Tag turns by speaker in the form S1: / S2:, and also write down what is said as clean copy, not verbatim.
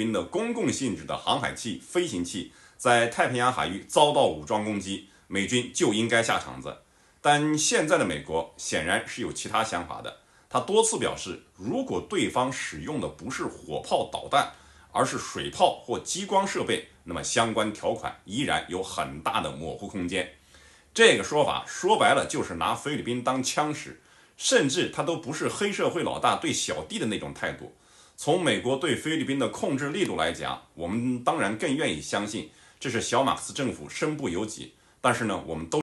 S1: 宾的公共性质的航海器、飞行器在太平洋海域遭到武装攻击，美军就应该下场子。但现在的美国显然是有其他想法的，他多次表示，如果对方使用的不是火炮导弹，而是水炮或激光设备，那么相关条款依然有很大的模糊空间。这个说法说白了就是拿菲律宾当枪使，甚至他都不是黑社会老大对小弟的那种态度。从美国对菲律宾的控制力度来讲，我们当然更愿意相信这是小马克思政府身不由己，但是呢，我们都